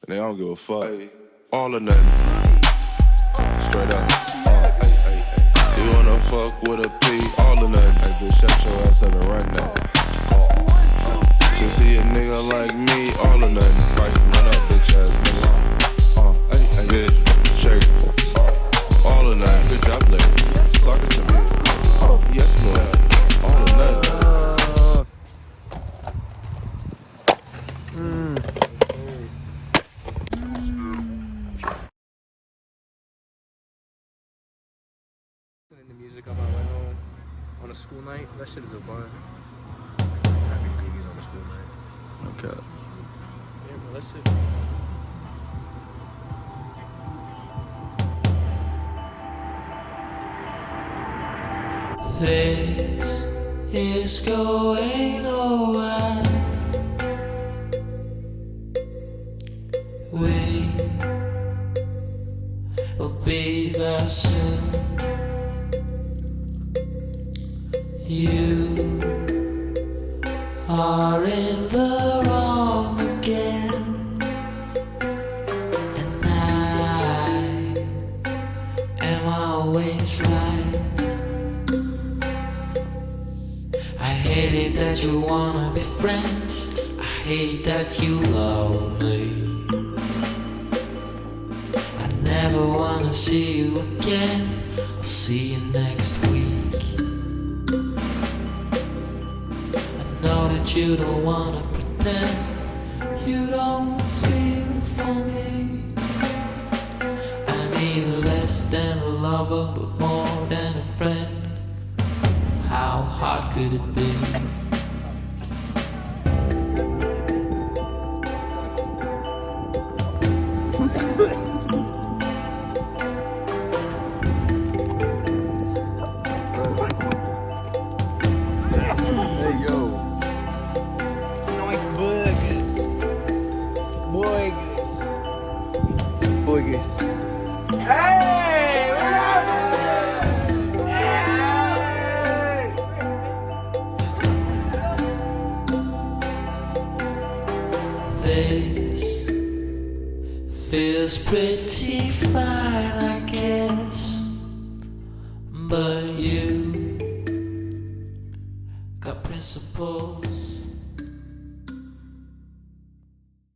and they don't give a fuck. All or nothing. Straight up. You wanna fuck with a P, all or nothing. Hey, bitch, shut your ass up and run that. To see a nigga like me, all or nothing. Prices went up, bitch ass nigga. Bitch, shake it. All or nothing. Good job, lady. Suck it to me. Yes, Lord. All or nothing. Listening to music on my way home on a school night, that shit is a fun. Having cookies on a school night. Okay. Yeah, bro, that's it. This is going nowhere. We will be there soon. You are in the wrong again, and I am always right. I hate it that you wanna be friends. I hate that you love me. I never wanna see you again. I'll see you next week. Know that you don't wanna pretend you don't feel for me. I need less than a lover, but more than a friend. How hard could it be? Hey, yo. Nice burgers. Burgers. Hey! What up? This feels pretty fine, I guess. But you got principles.